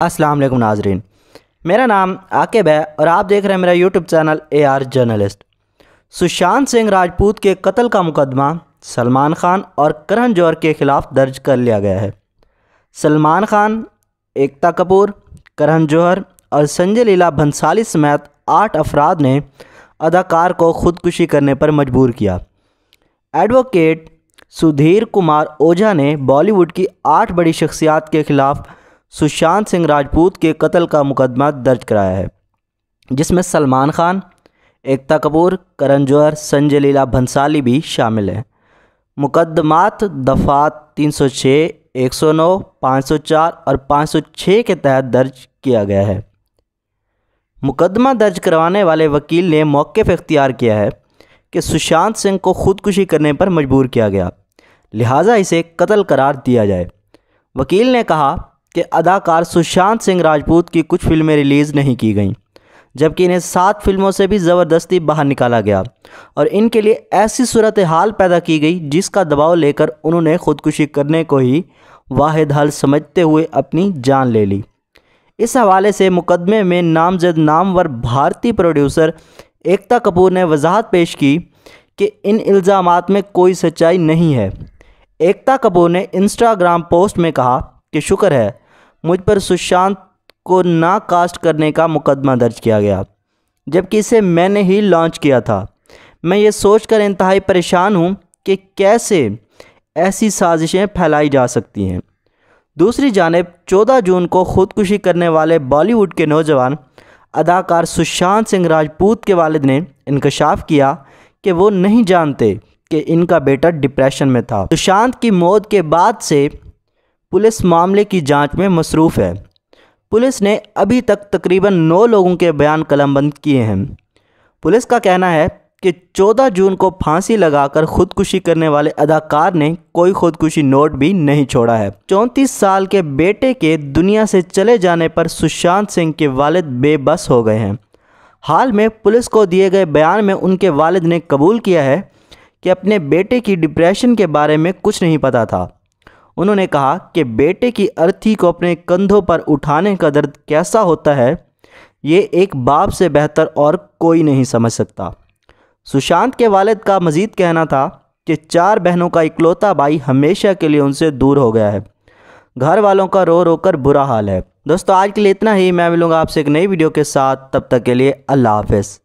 अस्सलाम वालेकुम नाजरीन, मेरा नाम आकिब है और आप देख रहे हैं मेरा YouTube channel AR journalist. Sushant Singh Rajput के कत्ल का मुकदमा सलमान खान और करण जौहर के ख़िलाफ़ दर्ज कर लिया गया है। सलमान खान, एकता कपूर, करण जौहर और संजय लीला भंसाली समेत 8 अफराद ने अदाकार को ख़ुदकुशी करने पर मजबूर किया। एडवोकेट सुधीर कुमार ओझा ने बॉलीवुड की 8 बड़ी शख्सियात के ख़िलाफ़ सुशांत सिंह राजपूत के कत्ल का मुकदमा दर्ज कराया है, जिसमें सलमान खान, एकता कपूर, करण जौहर, संजय लीला भंसाली भी शामिल हैं। मुकदमात दफ़ात 306, 109, 504 और 506 के तहत दर्ज किया गया है। मुकदमा दर्ज करवाने वाले वकील ने मौक़िफ़ इख्तियार किया है कि सुशांत सिंह को ख़ुदकुशी करने पर मजबूर किया गया, लिहाजा इसे कत्ल करार दिया जाए। वकील ने कहा कि अदाकार सुशांत सिंह राजपूत की कुछ फिल्में रिलीज़ नहीं की गईं, जबकि इन्हें 7 फिल्मों से भी ज़बरदस्ती बाहर निकाला गया और इनके लिए ऐसी सूरत हाल पैदा की गई जिसका दबाव लेकर उन्होंने ख़ुदकुशी करने को ही वाहिद हल समझते हुए अपनी जान ले ली। इस हवाले से मुकदमे में नामजद नामवर भारतीय प्रोड्यूसर एकता कपूर ने वजाहत पेश की कि इन इल्ज़ामात में कोई सच्चाई नहीं है। एकता कपूर ने इंस्टाग्राम पोस्ट में कहा कि शुक्र है मुझ पर सुशांत को ना कास्ट करने का मुकदमा दर्ज किया गया, जबकि इसे मैंने ही लॉन्च किया था। मैं ये सोचकर इंतहाई परेशान हूँ कि कैसे ऐसी साजिशें फैलाई जा सकती हैं। दूसरी जानिब 14 जून को ख़ुदकुशी करने वाले बॉलीवुड के नौजवान अदाकार सुशांत सिंह राजपूत के वालिद ने इंकशाफ किया कि वो नहीं जानते कि इनका बेटा डिप्रेशन में था। सुशांत की मौत के बाद से पुलिस मामले की जांच में मसरूफ़ है। पुलिस ने अभी तक तकरीबन 9 लोगों के बयान कलमबंद किए हैं। पुलिस का कहना है कि 14 जून को फांसी लगाकर ख़ुदकुशी करने वाले अदाकार ने कोई ख़ुदकुशी नोट भी नहीं छोड़ा है। 34 साल के बेटे के दुनिया से चले जाने पर सुशांत सिंह के वालिद बेबस हो गए हैं। हाल में पुलिस को दिए गए बयान में उनके वालिद ने कबूल किया है कि अपने बेटे की डिप्रेशन के बारे में कुछ नहीं पता था। उन्होंने कहा कि बेटे की अर्थी को अपने कंधों पर उठाने का दर्द कैसा होता है, ये एक बाप से बेहतर और कोई नहीं समझ सकता। सुशांत के वालिद का मज़ीद कहना था कि 4 बहनों का इकलौता भाई हमेशा के लिए उनसे दूर हो गया है। घर वालों का रो रो कर बुरा हाल है। दोस्तों, आज के लिए इतना ही। मैं मिलूँगा आपसे एक नई वीडियो के साथ, तब तक के लिए अल्लाह हाफ़िज़।